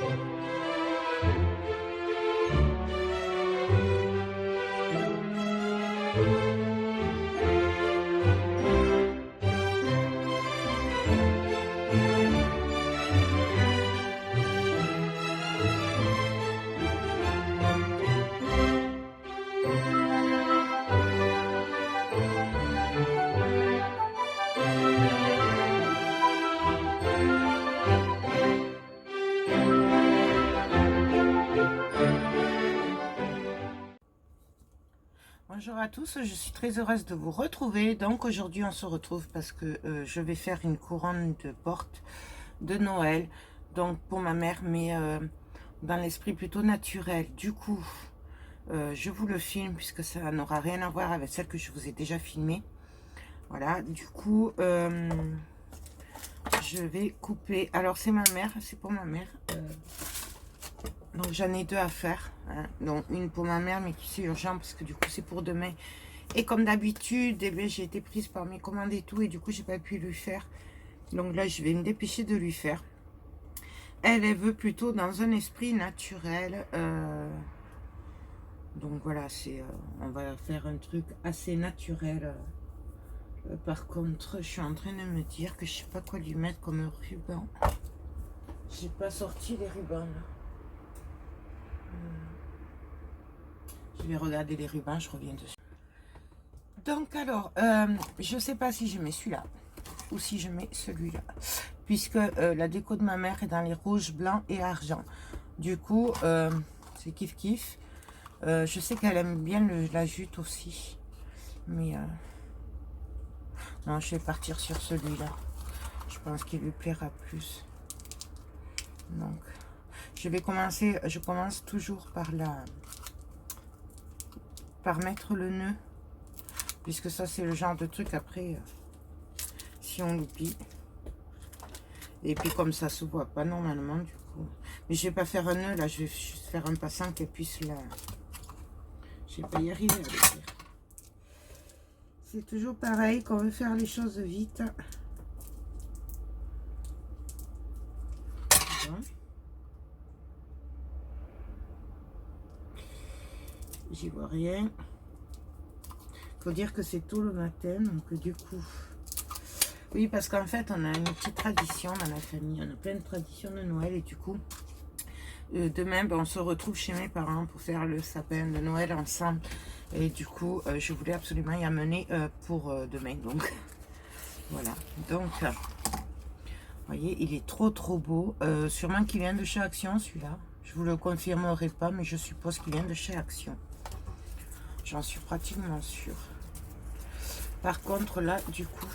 Bonjour à tous, je suis très heureuse de vous retrouver. Donc aujourd'hui on se retrouve parce que je vais faire une couronne de porte de Noël, donc pour ma mère, mais dans l'esprit plutôt naturel. Du coup, je vous le filme puisque ça n'aura rien à voir avec celle que je vous ai déjà filmée. Voilà, du coup, je vais couper. Alors c'est ma mère, c'est pour ma mère. Donc j'en ai deux à faire, hein. Donc une pour ma mère mais qui c'est urgent parce que du coup c'est pour demain. Et comme d'habitude, eh j'ai été prise par mes commandes et tout et du coup j'ai pas pu lui faire. Donc là je vais me dépêcher de lui faire. Elle veut plutôt dans un esprit naturel. Donc voilà, c'est on va faire un truc assez naturel. Par contre, je suis en train de me dire que je sais pas quoi lui mettre comme ruban. J'ai pas sorti les rubans là. Je vais regarder les rubans, je reviens dessus. Donc alors, je sais pas si je mets celui-là ou si je mets celui-là. Puisque la déco de ma mère est dans les rouges, blancs et argent. Du coup, c'est kiff kiff. Je sais qu'elle aime bien la jute aussi. Mais non, je vais partir sur celui-là. Je pense qu'il lui plaira plus. Donc, je vais commencer, je commence toujours par mettre le nœud. Puisque ça, c'est le genre de truc après, si on l'oublie. Et puis comme ça se voit pas normalement, du coup. Mais je vais pas faire un nœud, là. Je vais juste faire un passant qu'elle puisse la... Je vais pas y arriver avec elle. C'est toujours pareil, qu'on veut faire les choses vite. Bon. J'y vois rien. Faut dire que c'est tôt le matin, donc du coup... Oui, parce qu'en fait, on a une petite tradition dans la famille. On a plein de traditions de Noël et du coup, demain, on se retrouve chez mes parents pour faire le sapin de Noël ensemble. Et du coup, je voulais absolument y amener pour demain. Donc, voilà. Donc, vous voyez, il est trop beau. Sûrement qu'il vient de chez Action, celui-là. Je vous le confirmerai pas, mais je suppose qu'il vient de chez Action. J'en suis pratiquement sûre. Par contre, là, du coup...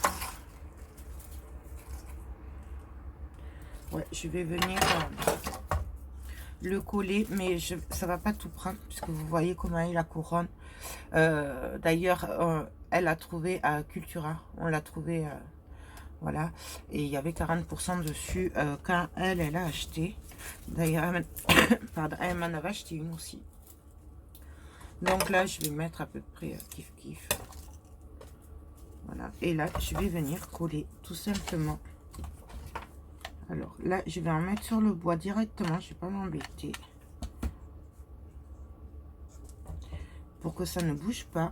Ouais, je vais venir le coller, mais ça va pas tout prendre, puisque vous voyez comment est la couronne. D'ailleurs, elle a trouvé à Cultura. On l'a trouvé, voilà. Et il y avait 40% dessus quand elle a acheté. D'ailleurs, pardon, elle m'en avait acheté une aussi. Donc là, je vais mettre à peu près kiff kiff. Voilà. Et là, je vais venir coller tout simplement. Alors là, je vais en mettre sur le bois directement. Je ne vais pas m'embêter. Pour que ça ne bouge pas.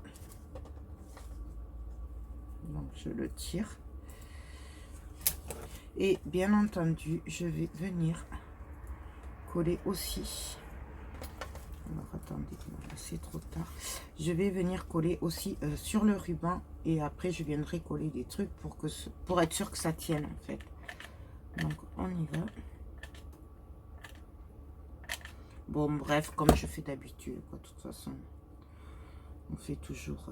Donc, je le tire. Et bien entendu, je vais venir coller aussi. Alors, attendez, c'est trop tard. Je vais venir coller aussi sur le ruban. Et après, je viendrai coller des trucs pour être sûr que ça tienne, en fait. Donc, on y va. Bon, bref, comme je fais d'habitude, quoi. De toute façon, on fait toujours...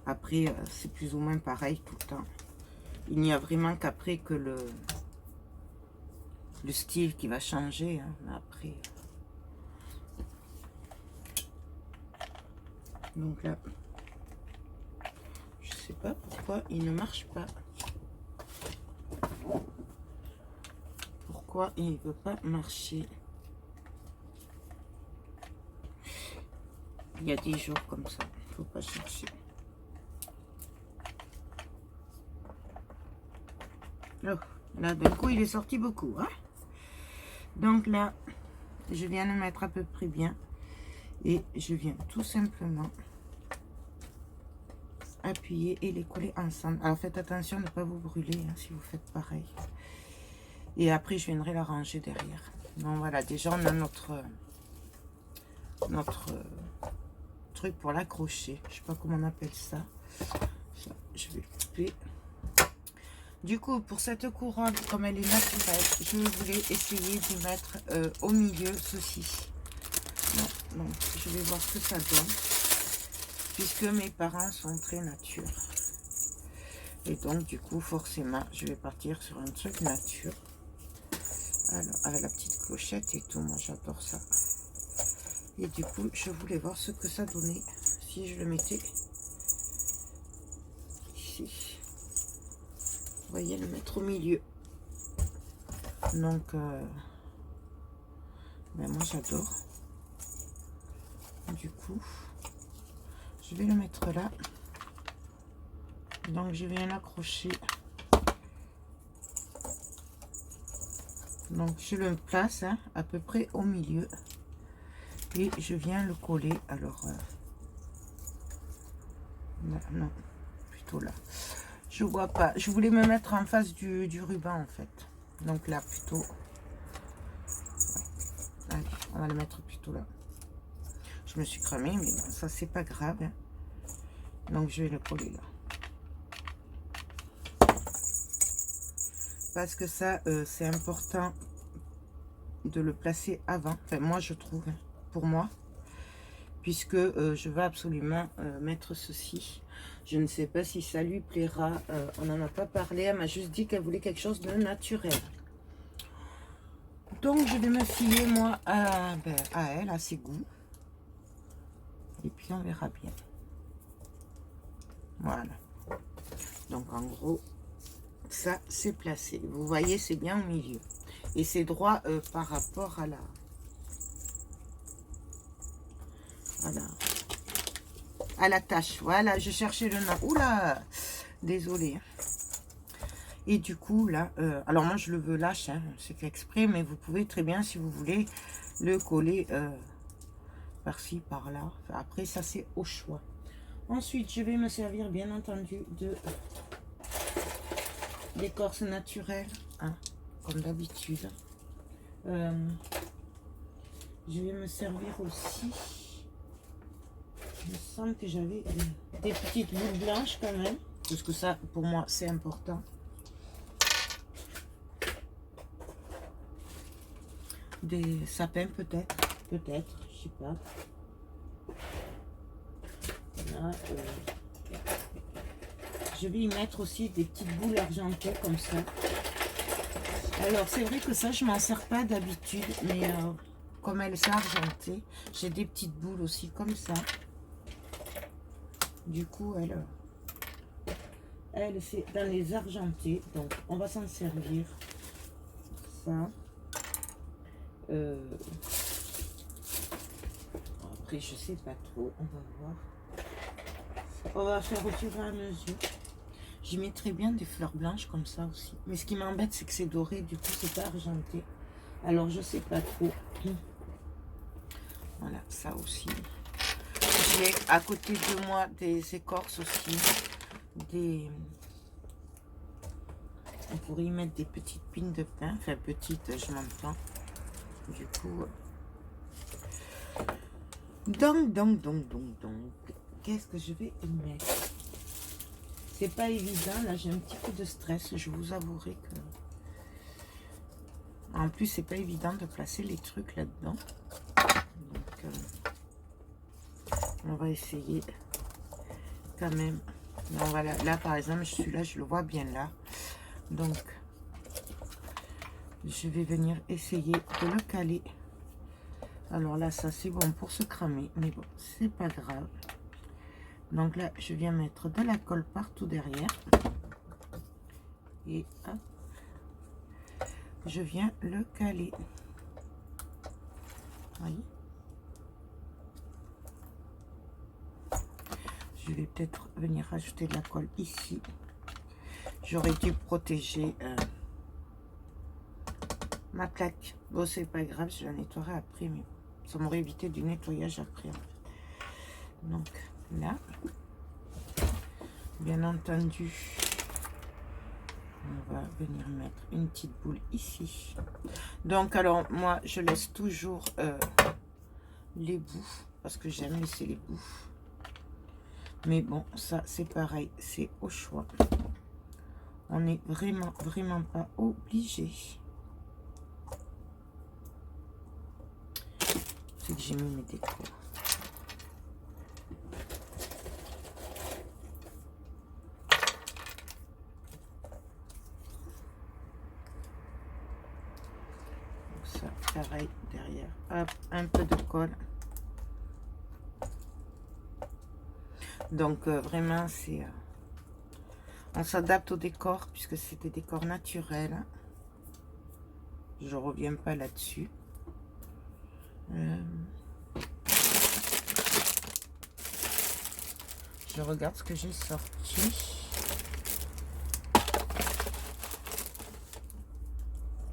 Après, c'est plus ou moins pareil tout le temps. Il n'y a vraiment qu'après que le style qui va changer. Hein. Mais après... Donc là, je sais pas pourquoi il ne marche pas. Pourquoi il ne veut pas marcher? Il y a des jours comme ça, il faut pas chercher. Oh, là d'un coup il est sorti beaucoup, hein. Donc là, je viens le mettre à peu près bien. Et je viens tout simplement appuyer et les coller ensemble. Alors faites attention de ne pas vous brûler hein, si vous faites pareil. Et après, je viendrai la ranger derrière. Donc voilà, déjà on a notre truc pour l'accrocher. Je sais pas comment on appelle ça. Ça, je vais couper. Du coup, pour cette couronne, comme elle est naturelle, je voulais essayer d'y mettre au milieu ceci. Donc, je vais voir ce que ça donne. Puisque mes parents sont très nature. Et donc, du coup, forcément, je vais partir sur un truc nature. Alors, avec la petite clochette et tout, moi j'adore ça. Et du coup, je voulais voir ce que ça donnait si je le mettais ici. Vous voyez, le mettre au milieu. Donc, ben moi j'adore. Du coup, je vais le mettre là. Donc, je viens l'accrocher. Donc, je le place hein, à peu près au milieu. Et je viens le coller. Alors, non, plutôt là. Je vois pas. Je voulais me mettre en face du ruban, en fait. Donc là, plutôt. Ouais. Allez, on va le mettre plutôt là. Je me suis cramée, mais bon, ça, c'est pas grave. Hein. Donc, je vais le coller là. Parce que ça, c'est important de le placer avant. Enfin, moi, je trouve, hein, pour moi. Puisque je veux absolument mettre ceci. Je ne sais pas si ça lui plaira. On n'en a pas parlé. Elle m'a juste dit qu'elle voulait quelque chose de naturel. Donc, je vais me fier, moi, à elle, à ses goûts. Et puis, on verra bien. Voilà. Donc, en gros, ça, c'est placé. Vous voyez, c'est bien au milieu. Et c'est droit par rapport à la... à la tâche. Voilà, je cherchais le nom. Oula, désolé. Et du coup, là, alors moi, je le veux lâche, hein, c'est fait exprès, mais vous pouvez très bien, si vous voulez, le coller par-ci, par-là. Enfin, après, ça, c'est au choix. Ensuite, je vais me servir, bien entendu, de l'écorce naturelle, hein, comme d'habitude. Je vais me servir aussi... Il me semble que j'avais des petites boules blanches quand même. Parce que ça, pour moi, c'est important. Des sapins peut-être. Peut-être, je sais pas. Là, je vais y mettre aussi des petites boules argentées comme ça. Alors, c'est vrai que ça, je m'en sers pas d'habitude. Mais comme elles sont argentées, j'ai des petites boules aussi comme ça. Du coup, elle c'est dans les argentés. Donc, on va s'en servir. Ça. Après, je sais pas trop. On va voir. On va faire au fur et à mesure. J'y mettrais bien des fleurs blanches comme ça aussi. Mais ce qui m'embête, c'est que c'est doré. Du coup, c'est pas argenté. Alors, je sais pas trop. Voilà, ça aussi. J'ai à côté de moi des écorces aussi. On pourrait y mettre des petites pines de pin. Enfin, petites, je m'entends. Du coup... Donc. Qu'est-ce que je vais y mettre? C'est pas évident. Là, j'ai un petit peu de stress. Je vous avouerai que... En plus, c'est pas évident de placer les trucs là-dedans. Donc... on va essayer quand même. Donc voilà, là par exemple, je suis là, je le vois bien là. Donc, je vais venir essayer de le caler. Alors là, ça c'est bon pour se cramer, mais bon, c'est pas grave. Donc là, je viens mettre de la colle partout derrière. Et hop, je viens le caler. Voyez. Je vais peut-être venir rajouter de la colle ici. J'aurais dû protéger ma plaque. Bon, c'est pas grave, je la nettoierai après, mais ça m'aurait évité du nettoyage après. En fait. Donc là, bien entendu, on va venir mettre une petite boule ici. Donc alors moi, je laisse toujours les bouts parce que j'aime laisser les bouts. Mais bon, ça c'est pareil, c'est au choix. On n'est vraiment pas obligé. C'est que j'ai mis mes décos. Donc ça, pareil derrière. Hop, un peu de colle. Donc vraiment, c'est... on s'adapte au décor puisque c'est des décors naturels. Je reviens pas là-dessus. Je regarde ce que j'ai sorti.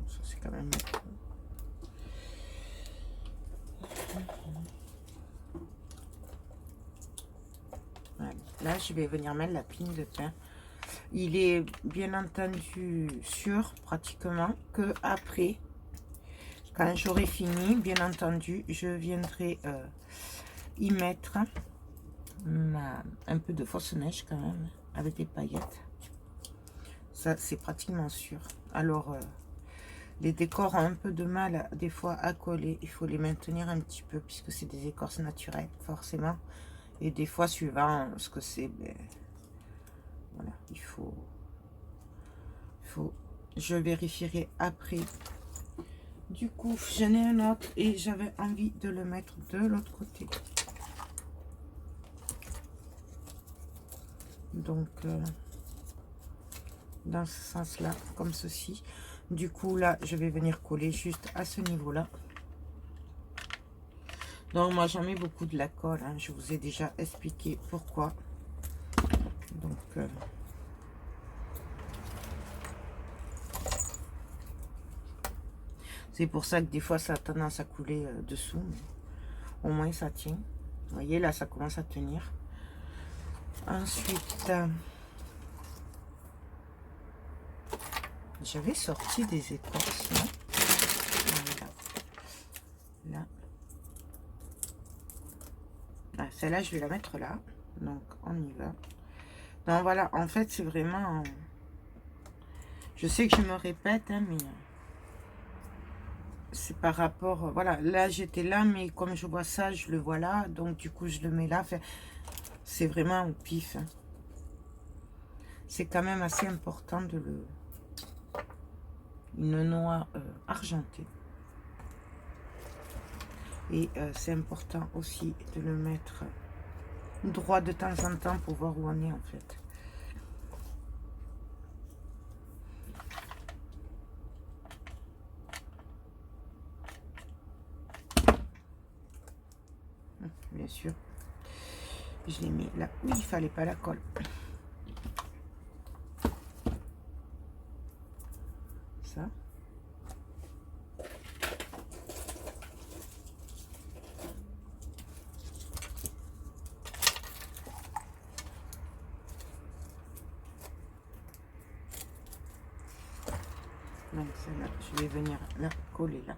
Ça c'est quand même... Voilà. Là, je vais venir mettre la pine de pain. Il est bien entendu sûr, pratiquement, que après, quand j'aurai fini, bien entendu, je viendrai y mettre un peu de fausse neige quand même, avec des paillettes. Ça, c'est pratiquement sûr. Alors, les décors ont un peu de mal, des fois, à coller. Il faut les maintenir un petit peu, puisque c'est des écorces naturelles, forcément. Et des fois, suivant ce que c'est, ben, voilà, il faut... Je vérifierai après. Du coup, j'en ai un autre et j'avais envie de le mettre de l'autre côté. Donc, dans ce sens-là, comme ceci. Du coup, là, je vais venir coller juste à ce niveau-là. Donc, moi, j'en mets beaucoup de la colle. Hein. Je vous ai déjà expliqué pourquoi. Donc, c'est pour ça que des fois, ça a tendance à couler dessous. Mais au moins, ça tient. Vous voyez, là, ça commence à tenir. Ensuite, j'avais sorti des écorces. Là. Ah, celle-là, je vais la mettre là. Donc, on y va. Donc, voilà. En fait, c'est vraiment... Je sais que je me répète, hein, mais... c'est par rapport... voilà, là, j'étais là, mais comme je vois ça, je le vois là. Donc, du coup, je le mets là. Enfin, c'est vraiment au pif. Hein. C'est quand même assez important de le... Une noix argentée. Et c'est important aussi de le mettre droit de temps en temps pour voir où on est en fait. Bien sûr, je l'ai mis là où il fallait pas la colle. Ça. Donc celle-là, je vais venir la coller là.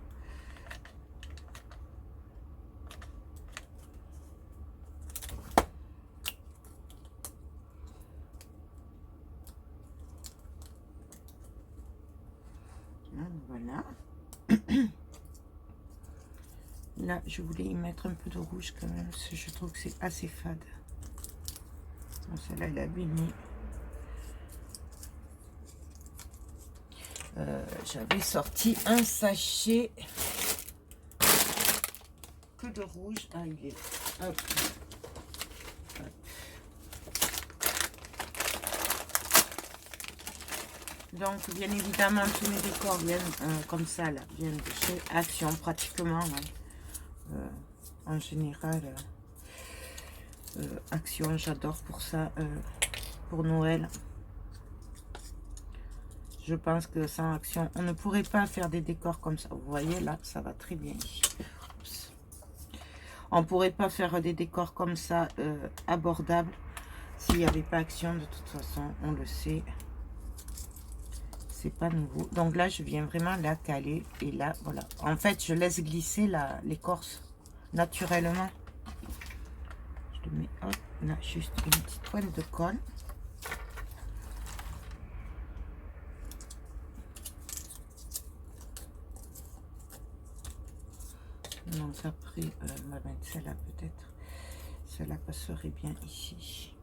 Voilà. Là, je voulais y mettre un peu de rouge quand même, parce que je trouve que c'est assez fade. Bon, celle-là, elle est abîmée. J'avais sorti un sachet que de rouge. Ah, il est... Hop. Hop. Donc, bien évidemment, tous mes décors viennent comme ça, là, viennent de chez Action, pratiquement. Hein. En général, Action, j'adore pour ça, pour Noël. Je pense que sans action, on ne pourrait pas faire des décors comme ça. Vous voyez, là, ça va très bien ici. Oups. On ne pourrait pas faire des décors comme ça abordables s'il n'y avait pas action. De toute façon, on le sait. C'est pas nouveau. Donc là, je viens vraiment la caler. Et là, voilà. En fait, je laisse glisser l'écorce naturellement. Je le mets, hop, là, juste une petite pointe de colle. Donc après, on va mettre celle-là peut-être. Celle-là passerait bien ici.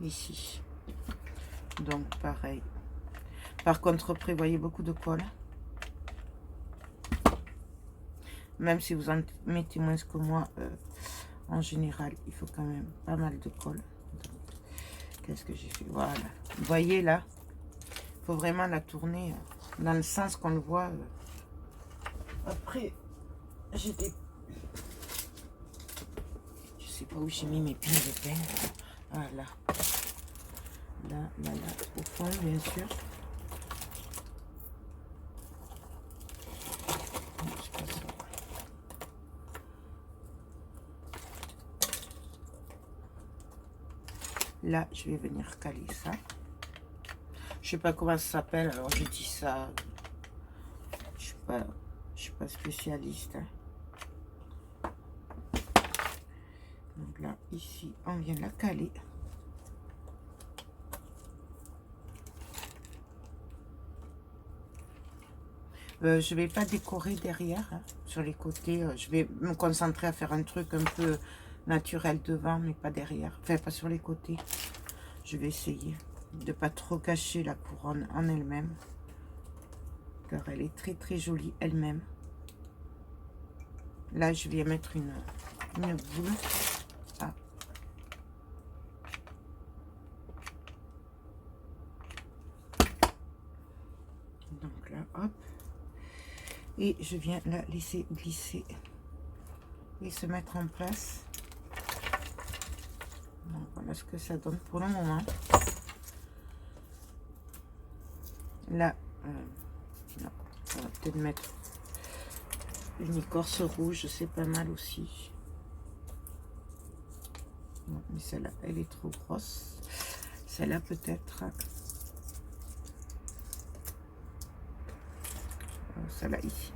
Ici. Donc pareil. Par contre, prévoyez beaucoup de colle. Même si vous en mettez moins que moi, en général, il faut quand même pas mal de colle. Qu'est-ce que j'ai fait? Voilà. Vous voyez là, il faut vraiment la tourner dans le sens qu'on le voit. Après, j'ai des... Je sais pas où j'ai mis mes pins de peine. Voilà. Là, au fond, bien sûr. Là, je vais venir caler ça. Je sais pas comment ça s'appelle, alors je dis ça. Je suis pas spécialiste. Hein. Donc là, ici, on vient la caler. Je vais pas décorer derrière, hein, sur les côtés. Je vais me concentrer à faire un truc un peu naturel devant, mais pas derrière. Enfin, pas sur les côtés. Je vais essayer de pas trop cacher la couronne en elle-même, car elle est très très jolie elle-même. Là, je vais mettre une boule. Ah. Donc là, hop. Et je viens la laisser glisser et se mettre en place. Donc voilà ce que ça donne pour le moment. Là, non, on va peut-être mettre une écorce rouge, c'est pas mal aussi. Non, mais celle-là, elle est trop grosse. Celle-là peut-être. Celle-là ici.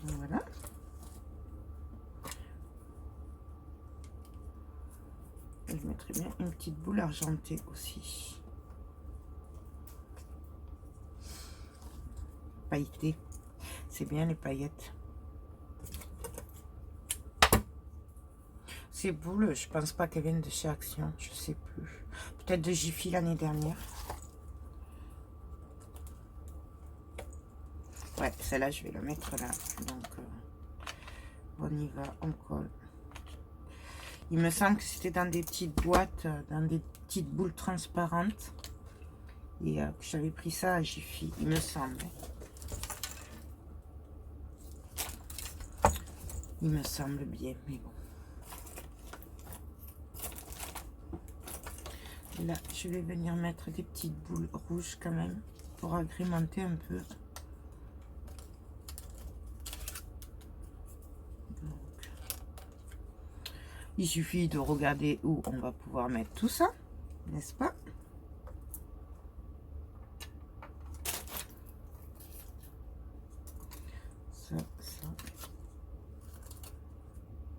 Voilà. Et je mettrai bien une petite boule argentée aussi. Pailletée. C'est bien les paillettes. Ces boules, je pense pas qu'elles viennent de chez Action. Je sais plus. Peut-être de Jiffy l'année dernière. Ouais, celle-là, je vais la mettre là. Donc, on y va, on colle. Il me semble que c'était dans des petites boîtes, dans des petites boules transparentes. Et que j'avais pris ça à Jiffy, il me semble. Il me semble bien, mais bon. Là, je vais venir mettre des petites boules rouges quand même, pour agrémenter un peu. Il suffit de regarder où on va pouvoir mettre tout ça, n'est-ce pas? Ça.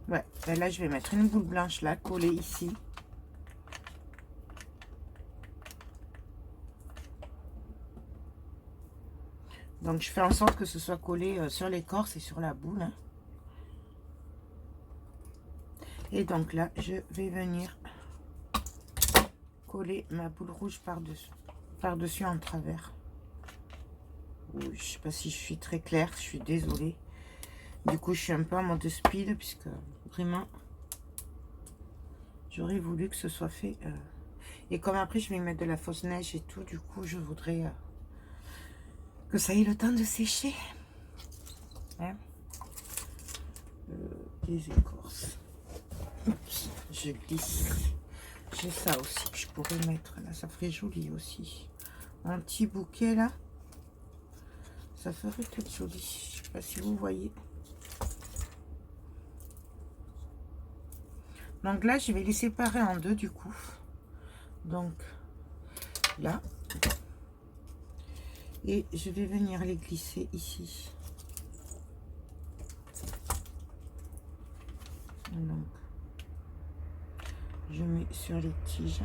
Ouais, et là je vais mettre une boule blanche là, collée ici. Donc je fais en sorte que ce soit collé sur l'écorce et sur la boule. Hein. Et donc là, je vais venir coller ma boule rouge par-dessus en travers. Oui, je sais pas si je suis très claire, je suis désolée. Du coup, je suis un peu en mode speed puisque vraiment, J'aurais voulu que ce soit fait. Et comme après, je vais mettre de la fausse neige et tout, du coup, je voudrais que ça ait le temps de sécher. Hein, des écorces. Oups, je glisse. J'ai ça aussi que je pourrais mettre là. Ça ferait joli aussi. Un petit bouquet là. Ça ferait tout joli. Je sais pas si vous voyez. Donc là, je vais les séparer en deux du coup. Donc là. Et je vais venir les glisser ici. Donc, je mets sur les tiges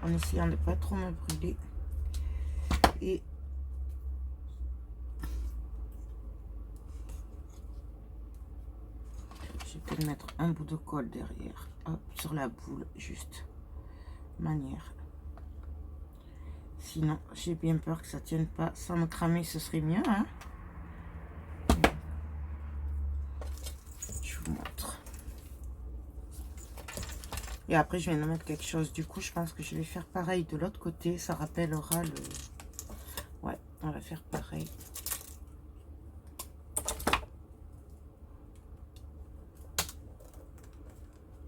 en essayant de ne pas trop me brûler. Et je peux mettre un bout de colle derrière. Hop, sur la boule, juste. Manière. Sinon, j'ai bien peur que ça tienne pas. Sans me cramer, ce serait mieux. Hein, je vous montre. Et après, je viens de mettre quelque chose. Du coup, je pense que je vais faire pareil de l'autre côté. Ça rappellera le... Ouais, on va faire pareil.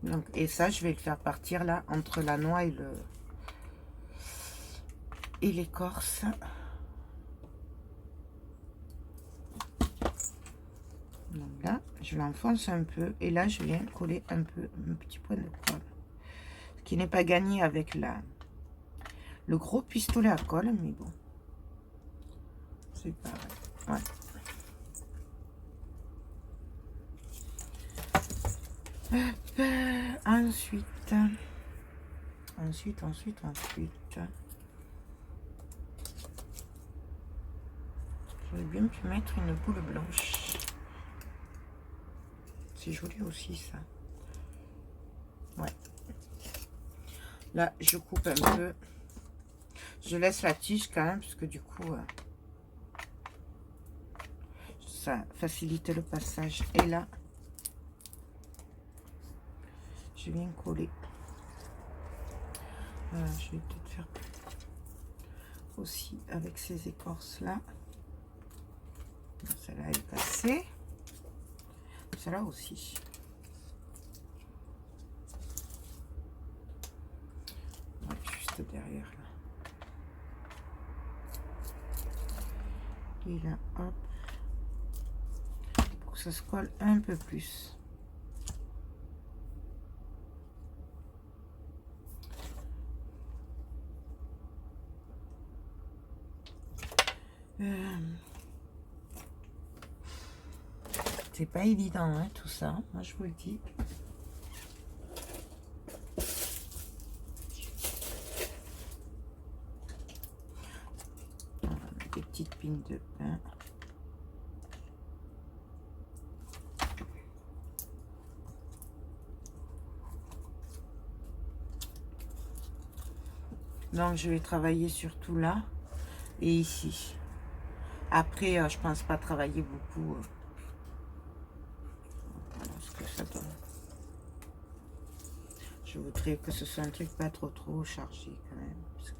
Donc, et ça, je vais le faire partir là, entre la noix et le... et l'écorce. Donc là, je l'enfonce un peu. Et là, je viens coller un peu, un petit point de colle. Ce qui n'est pas gagné avec le gros pistolet à colle, mais bon. C'est pareil. Ouais. Ensuite. J'aurais bien pu mettre une boule blanche. C'est joli aussi ça. Ouais. Là, je coupe un peu. Je laisse la tige quand même, parce que du coup, ça facilite le passage. Et là, je viens coller. Je vais peut-être faire aussi avec ces écorces là. Celle-là est cassée. Celle-là aussi. Ouais, juste derrière là. Et là, hop. Pour que ça se colle un peu plus. C'est pas évident, hein, tout ça. Moi, je vous le dis. On va mettre des petites pines de pain. Donc, je vais travailler surtout là et ici. Après, je pense pas travailler beaucoup. Voilà ce que ça donne. Je voudrais que ce soit un truc pas trop chargé quand même. Parce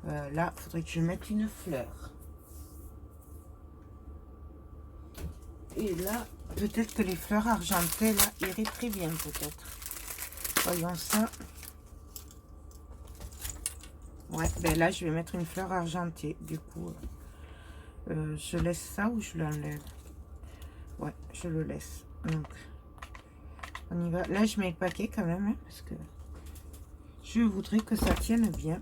que, là, il faudrait que je mette une fleur. Et là, peut-être que les fleurs argentées, là, iraient très bien, peut-être. Voyons ça. Ouais, ben là, je vais mettre une fleur argentée. Du coup, je laisse ça ou je l'enlève? Ouais, je le laisse. Donc, on y va. Là, je mets le paquet quand même, hein, parce que je voudrais que ça tienne bien.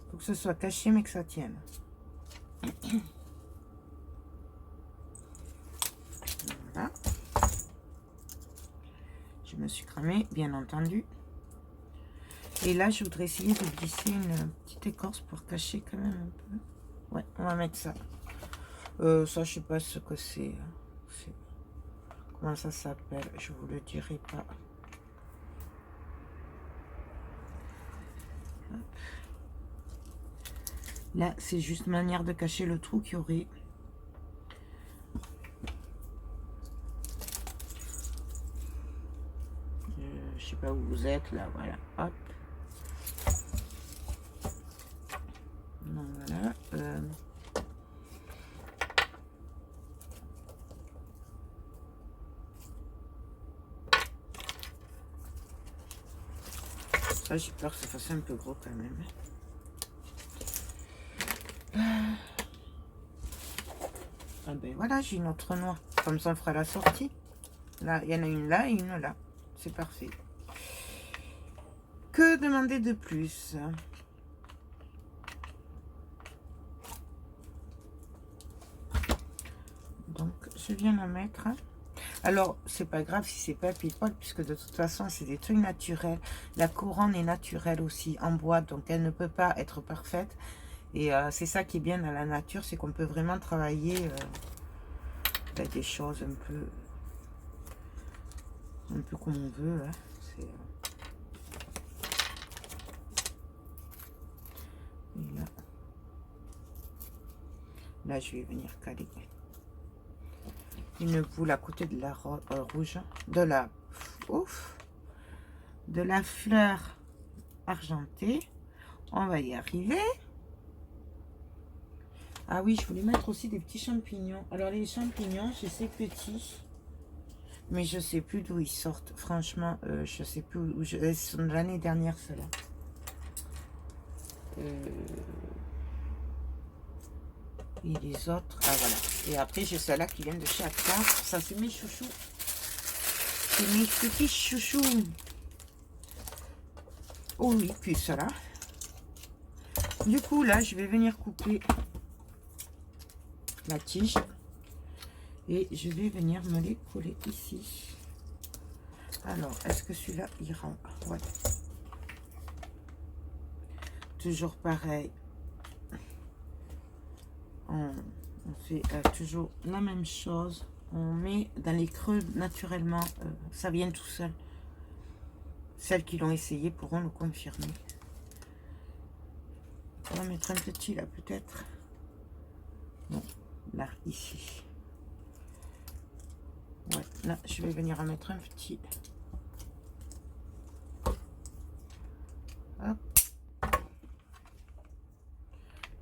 Il faut que ce soit caché, mais que ça tienne. Voilà. Je me suis cramée, bien entendu. Et là, je voudrais essayer de glisser une petite écorce pour cacher quand même un peu. Ouais, on va mettre ça. Ça, je sais pas ce que c'est. Comment ça s'appelle? Je vous le dirai pas. Hop. Là, c'est juste manière de cacher le trou qu'il y aurait. pas où vous êtes, là, voilà, hop. Donc, voilà. Ça, j'ai peur que ça fasse un peu gros quand même. Ah ben voilà, j'ai une autre noix. Comme ça, on fera la sortie. Là, il y en a une là et une là. C'est parfait. Que demander de plus? Donc, je viens la mettre. Alors, c'est pas grave si c'est pas people, puisque de toute façon, c'est des trucs naturels. La couronne est naturelle aussi, en bois, donc elle ne peut pas être parfaite. Et c'est ça qui est bien dans la nature, c'est qu'on peut vraiment travailler des choses un peu comme on veut. Hein. Et là, je vais venir caler une boule à côté de la rouge, de la fleur argentée. On va y arriver. Ah oui, je voulais mettre aussi des petits champignons. Alors les champignons, j'ai ces petits, mais je sais plus d'où ils sortent. Franchement, je sais plus où ils sont de l'année dernière, ceux-là. Et les autres, ah voilà. Et après, j'ai ceux-là qui viennent de chez Accra. Ça, c'est mes chouchous. C'est mes petits chouchous. Oh oui, puis cela. Du coup, là, je vais venir couper la tige. Et je vais venir me les coller ici. Alors, est-ce que celui-là ira? Ouais. Toujours pareil. On fait toujours la même chose. On met dans les creux naturellement. Ça vient tout seul. Celles qui l'ont essayé pourront le confirmer. On va mettre un petit là peut-être. Non, là, ici. Ouais, là, je vais venir en mettre un petit. Hop.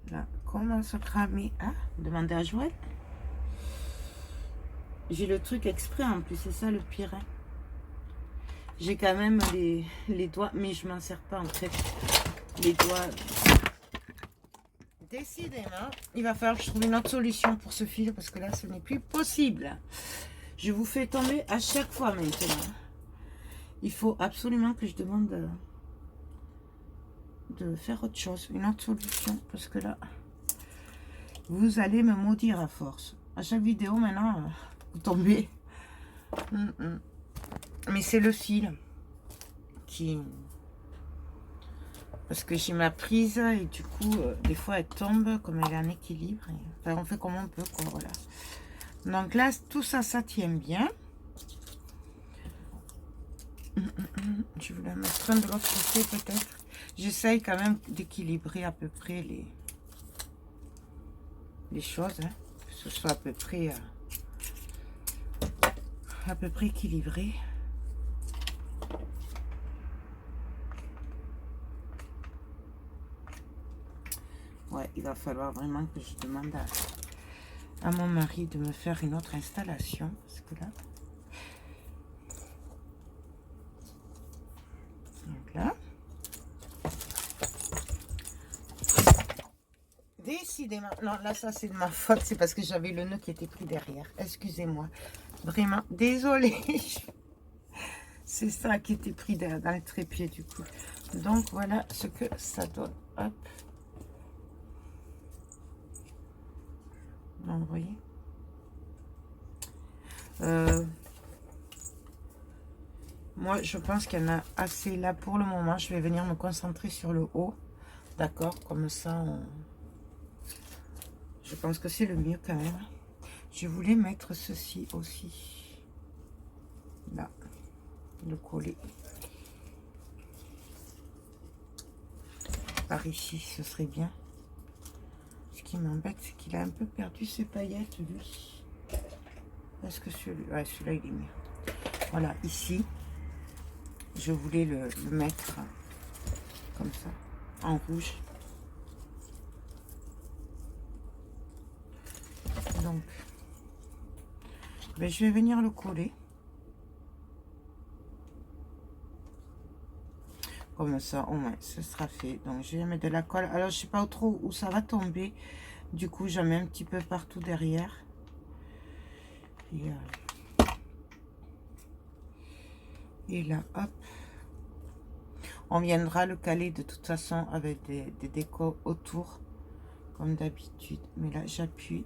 Là, commence à cramer. Ah, demandez à Joël. J'ai le truc exprès en plus, c'est ça le pire. Hein. J'ai quand même les doigts, mais je m'en sers pas en fait. Les doigts. Décidément, il va falloir que je trouve une autre solution pour ce fil parce que là, ce n'est plus possible. Je vous fais tomber à chaque fois maintenant. Il faut absolument que je demande de faire autre chose, une autre solution, parce que là, vous allez me maudire à force. À chaque vidéo, maintenant, vous tombez. Mais c'est le fil qui... Parce que j'ai ma prise et du coup, des fois, elle tombe comme elle est en équilibre. Et... Enfin, on fait comme on peut, quoi, voilà. Donc là, tout ça, ça tient bien. Je vais la mettre un de l'autre côté, peut-être. J'essaye quand même d'équilibrer à peu près les choses, hein, que ce soit à peu près équilibré. Ouais, il va falloir vraiment que je demande à mon mari de me faire une autre installation, parce que là, donc là, décidément, non, là, ça c'est de ma faute, c'est parce que j'avais le nœud qui était pris derrière, excusez-moi, vraiment, désolée, c'est ça qui était pris dans le trépied du coup, donc voilà ce que ça donne, hop, donc vous voyez, moi je pense qu'il y en a assez là pour le moment, je vais venir me concentrer sur le haut, d'accord, comme ça je pense que c'est le mieux quand même. Je voulais mettre ceci aussi. Là. Le coller. Par ici, ce serait bien. Ce qui m'embête, c'est qu'il a un peu perdu ses paillettes, lui. Est-ce que celui-là, ouais, celui-là, il est mieux. Voilà, ici. je voulais le mettre comme ça, en rouge. Donc, ben, je vais venir le coller. Comme ça, au moins, ce sera fait. Donc, je vais mettre de la colle. Alors, je sais pas trop où ça va tomber. Du coup, j'en mets un petit peu partout derrière. Et là, hop. On viendra le caler de toute façon avec des décos autour, comme d'habitude. Mais là, j'appuie.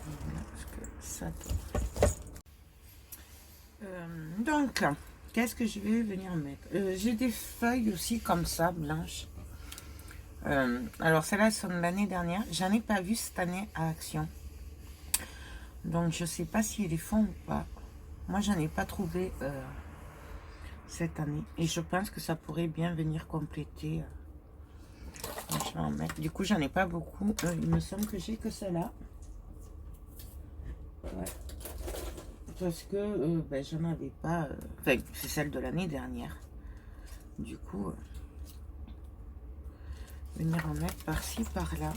Voilà, parce que ça donc, qu'est-ce que je vais venir mettre? J'ai des feuilles aussi comme ça, blanches. Alors, celles-là sont de l'année dernière. J'en ai pas vu cette année à Action. Donc, je sais pas s'ils les font ou pas. Moi, j'en ai pas trouvé cette année. Et je pense que ça pourrait bien venir compléter. Je vais en mettre. Du coup, j'en ai pas beaucoup. Il me semble que j'ai que celle-là. Ouais. Parce que ben, j'en avais pas. Enfin, c'est celle de l'année dernière. Du coup, venir en mettre par-ci, par-là.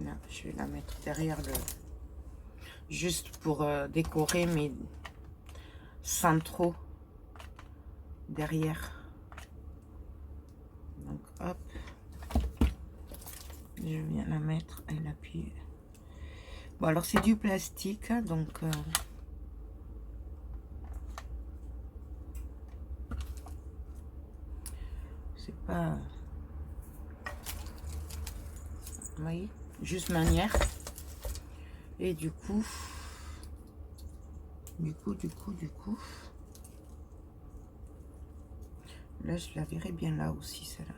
Là, je vais la mettre derrière le... Juste pour décorer, mais sans trop derrière. Donc, hop. Je viens la mettre et l'appuyer. Bon, alors c'est du plastique, donc... c'est pas... Vous voyez? Juste manière. Et du coup... Là, je la verrai bien là aussi, celle-là.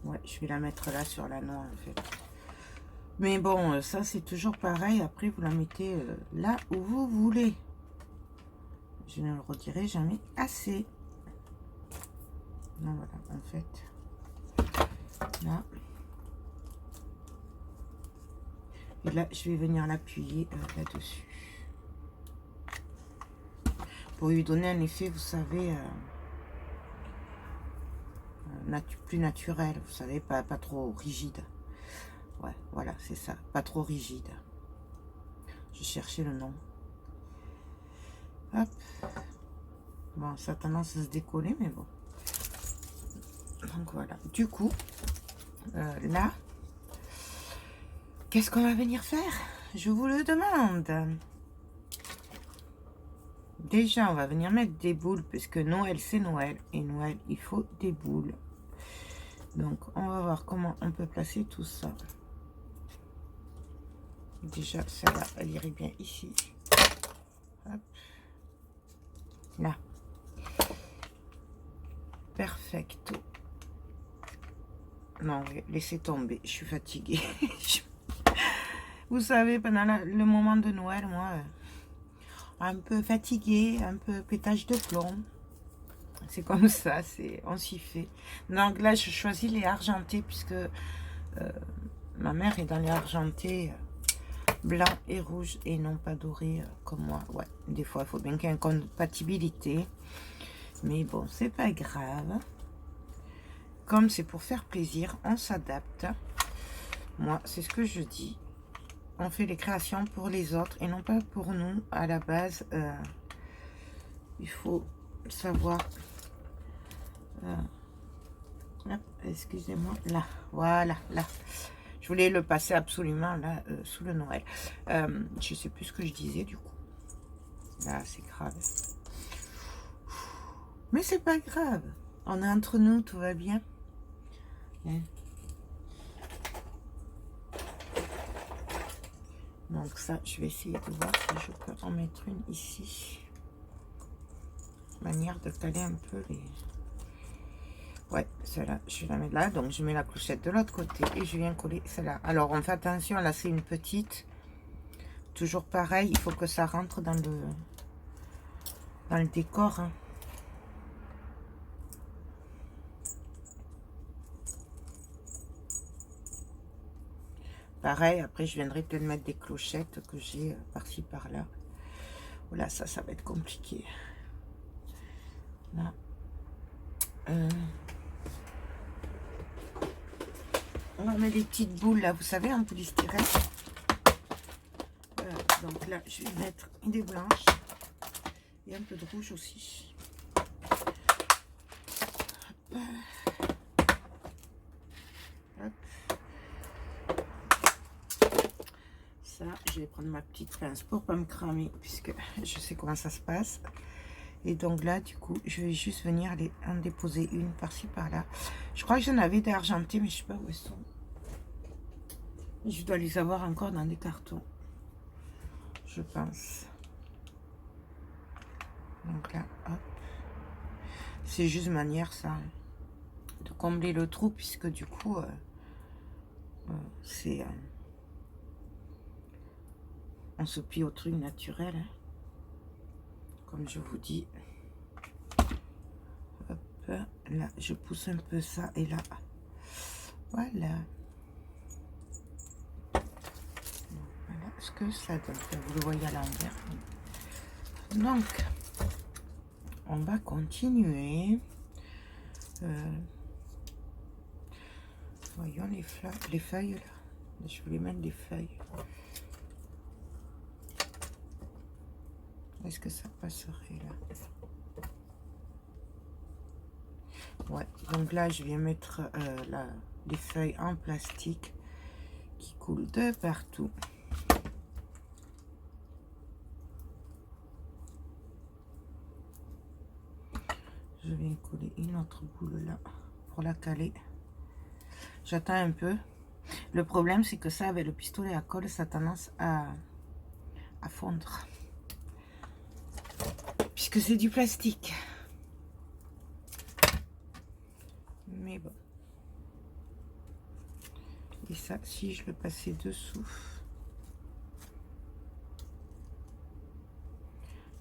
Ouais, je vais la mettre là sur la noix, en fait. Mais bon, ça, c'est toujours pareil. Après, vous la mettez là où vous voulez. Je ne le redirai jamais assez. Non, voilà, en fait. Là. Et là, je vais venir l'appuyer là-dessus. Pour lui donner un effet, vous savez, plus naturel. Vous savez, pas trop rigide. Ouais, voilà, c'est ça. Pas trop rigide. Je cherchais le nom. Hop. Bon, ça a tendance à se décoller, mais bon. Donc voilà. Du coup, là, qu'est-ce qu'on va venir faire? Je vous le demande. Déjà, on va venir mettre des boules, puisque Noël, c'est Noël. Et Noël, il faut des boules. Donc, on va voir comment on peut placer tout ça. Déjà, celle-là, elle irait bien ici. Hop. Là. Perfecto. Non, laissez tomber. Je suis fatiguée. Vous savez, pendant le moment de Noël, moi, un peu fatiguée, un peu pétage de plomb. C'est comme ça, on s'y fait. Donc là, je choisis les argentés, puisque ma mère est dans les argentés blanc et rouge, et non pas doré comme moi. Ouais, des fois, il faut bien qu'il y ait une compatibilité. Mais bon, c'est pas grave. Comme c'est pour faire plaisir, on s'adapte. Moi, c'est ce que je dis. On fait les créations pour les autres et non pas pour nous. À la base, il faut savoir... excusez-moi, là, voilà, là. Je voulais le passer absolument là, sous le Noël. Je sais plus ce que je disais du coup. Là, c'est grave. Mais c'est pas grave. On est entre nous, tout va bien. Hein? Donc ça, je vais essayer de voir si je peux en mettre une ici. Manière de caler un peu les... Ouais, celle-là, je vais la mettre là. Donc je mets la clochette de l'autre côté et je viens coller celle-là. Alors on fait attention, là c'est une petite. Toujours pareil, il faut que ça rentre dans le décor. Hein. Pareil, après je viendrai peut-être mettre des clochettes que j'ai par-ci par-là. Voilà, ça va être compliqué. Là. On va mettre des petites boules là, vous savez, en polystyrène. Voilà, donc là, je vais mettre des blanches et un peu de rouge aussi. Hop. Hop. Ça, je vais prendre ma petite pince pour pas me cramer, puisque je sais comment ça se passe. Et donc là, du coup, je vais juste venir en déposer une par-ci, par-là. Je crois que j'en avais des argentés, mais je sais pas où elles sont. Je dois les avoir encore dans des cartons, je pense. Donc là, hop. C'est juste manière, ça, de combler le trou, puisque du coup, c'est... on se plie au truc naturel, hein, comme je vous dis. Là, je pousse un peu ça et là, voilà. Voilà ce que ça donne. Vous le voyez à l'envers. Donc, on va continuer. Voyons les feuilles là. Je voulais mettre des feuilles. Est-ce que ça passerait là? Ouais, donc là je vais mettre les feuilles en plastique qui coulent de partout. Je vais coller une autre boule là pour la caler. J'attends un peu. Le problème c'est que ça, avec le pistolet à colle, ça a tendance à fondre, puisque c'est du plastique. Mais bon. Et ça, si je le passais dessous.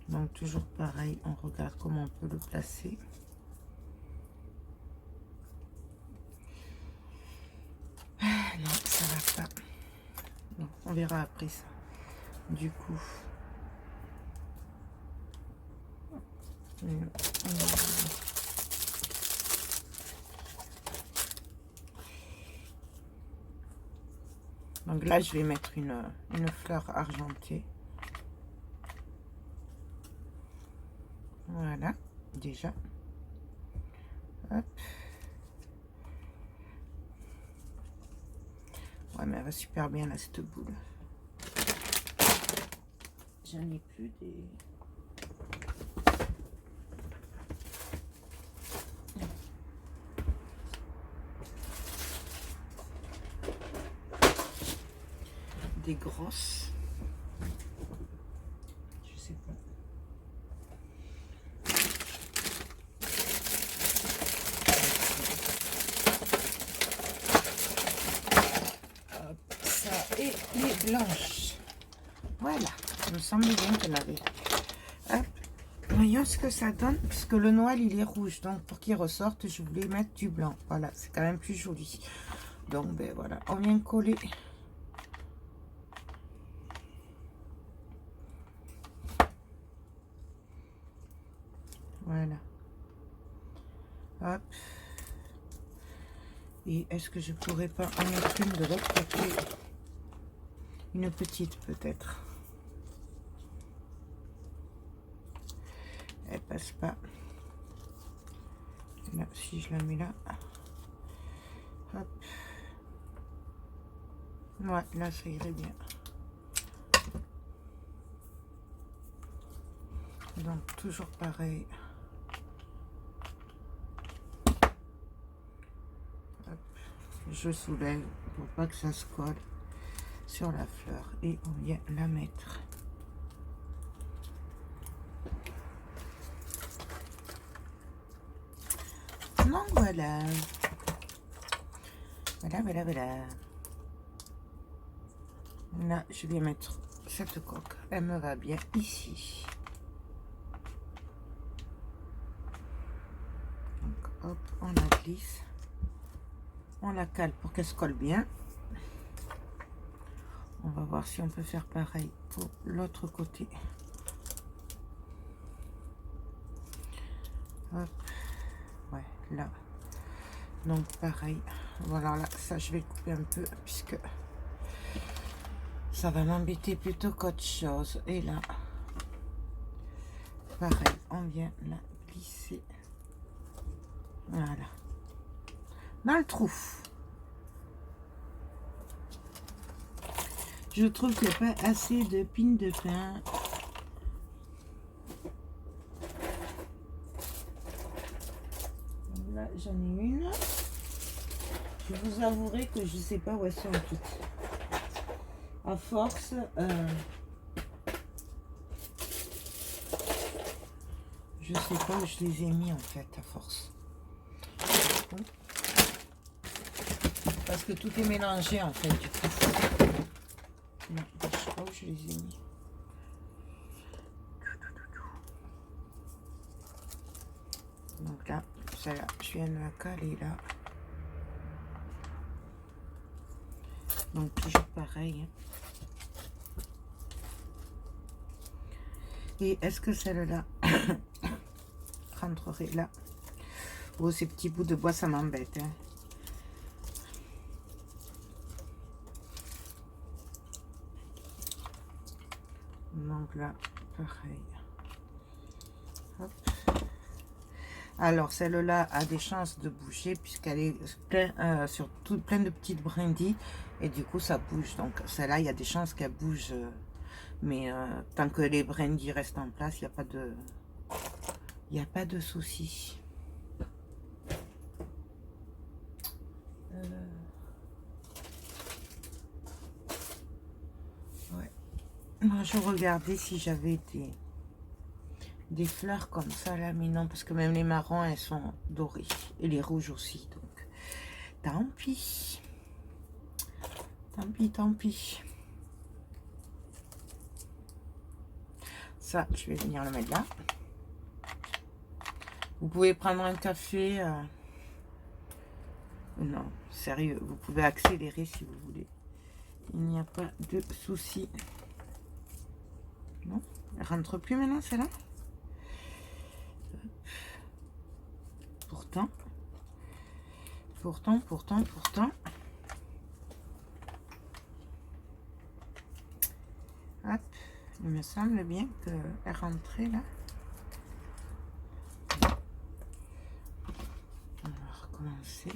Donc toujours pareil, on regarde comment on peut le placer. Non, ça va pas. Non, on verra après ça. Du coup. Donc là, je vais mettre une fleur argentée. Voilà, déjà. Hop. Ouais, mais elle va super bien là, cette boule. J'en ai plus des grosses. Je sais pas. Hop, ça et les blanches. Voilà, il me semble bien qu'il y en avait. Hop, voyons ce que ça donne, puisque le Noël il est rouge, donc pour qu'il ressorte, je voulais mettre du blanc. Voilà, c'est quand même plus joli. Donc ben voilà, on vient coller. Voilà. Hop. Et est-ce que je pourrais pas en mettre une de l'autre côté? Une petite peut-être. Elle passe pas. Là, si je la mets là. Hop. Ouais, là ça irait bien. Donc toujours pareil. Hop. Je soulève pour pas que ça se colle sur la fleur et on vient la mettre. Donc voilà. Voilà. Là, je vais mettre cette coque. Elle me va bien ici. Donc, hop, on la glisse. On la cale pour qu'elle se colle bien. va voir si on peut faire pareil pour l'autre côté. Hop. Ouais, là. Donc pareil. Voilà, là, ça je vais couper un peu puisque ça va m'embêter plutôt qu'autre chose. Et là, pareil, on vient la glisser. Voilà. Dans le trou. Je trouve qu'il n'y a pas assez de pines de pain. Là, j'en ai une. Je vous avouerai que je ne sais pas où elles sont toutes. À force, je sais pas où je les ai mis en fait, à force. Parce que tout est mélangé en fait, du coup. Non, je sais pas où je les ai mis. Donc là, celle-là, je viens de la caler là. Donc toujours pareil. Et est-ce que celle-là rentrerait là? Oh, ces petits bouts de bois, ça m'embête. Hein. Donc là, pareil. Hop. Alors, celle-là a des chances de bouger puisqu'elle est plein de petites brindilles. Et du coup, ça bouge. Donc, celle-là, il y a des chances qu'elle bouge. Mais tant que les brindilles restent en place, il n'y a pas de souci. Ouais. Moi, je regardais si j'avais des fleurs comme ça là, mais non, parce que même les marrons, elles sont dorées. Et les rouges aussi, donc tant pis. Tant pis, tant pis. Ça, je vais venir le mettre là. Vous pouvez prendre un café. Non, sérieux, vous pouvez accélérer si vous voulez. Il n'y a pas de souci. Non, elle rentre plus maintenant, celle-là. Pourtant. Hop, il me semble bien qu'elle rentrait là. On va recommencer.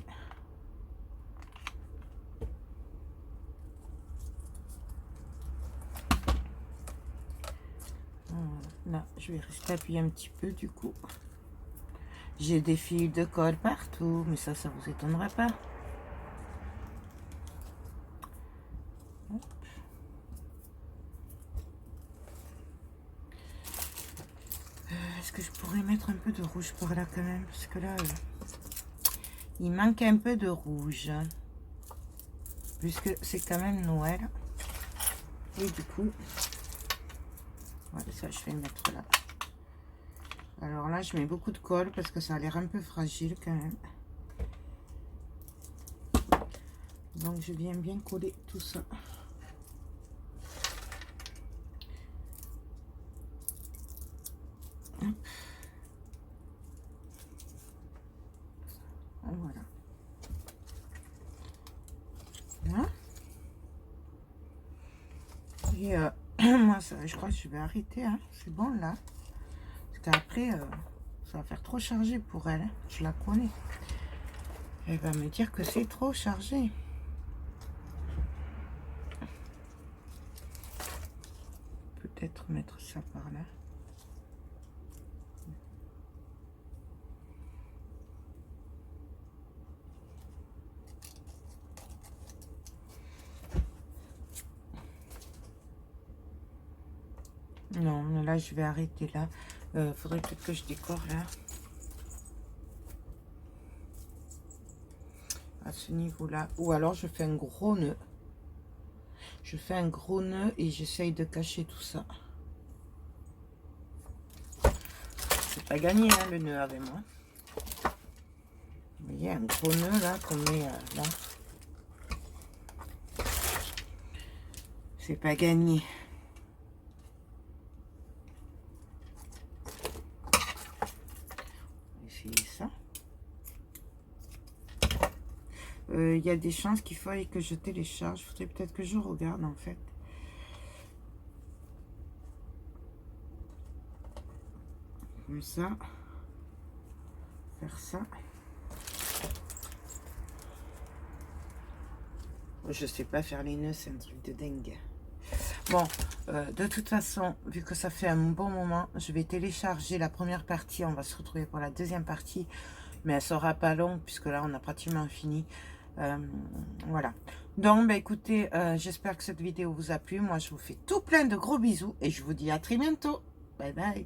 Là, je vais rester appuyé un petit peu du coup. J'ai des fils de colle partout, mais ça vous étonnerait pas. Est-ce que je pourrais mettre un peu de rouge par là quand même? Parce que là, il manque un peu de rouge. Puisque c'est quand même Noël. Et du coup, ouais, ça je vais mettre là. Alors là, je mets beaucoup de colle parce que ça a l'air un peu fragile quand même. Donc je viens bien coller tout ça. Hop. Voilà. Là. Et moi, ça, je crois que je vais arrêter. Hein. C'est bon là. Parce qu'après, ça va faire trop chargé pour elle. Hein. Je la connais. Elle va me dire que c'est trop chargé. Peut-être mettre ça par là. Non, mais là, je vais arrêter là. Faudrait peut-être que je décore là. À ce niveau-là. Ou alors, je fais un gros nœud. Je fais un gros nœud et j'essaye de cacher tout ça. C'est pas gagné, hein, le nœud avec moi. Vous voyez, un gros nœud là qu'on met là. C'est pas gagné. On va essayer ça. Il y a des chances qu'il faille que je télécharge. Il faudrait peut-être que je regarde en fait. Comme ça. Faire ça. Je sais pas faire les nœuds, c'est un truc de dingue. Bon, de toute façon, vu que ça fait un bon moment, je vais télécharger la première partie. On va se retrouver pour la deuxième partie. Mais elle sera pas longue, puisque là, on a pratiquement fini. Voilà. Donc, bah, écoutez, j'espère que cette vidéo vous a plu. Moi, je vous fais tout plein de gros bisous. Et je vous dis à très bientôt. Bye bye.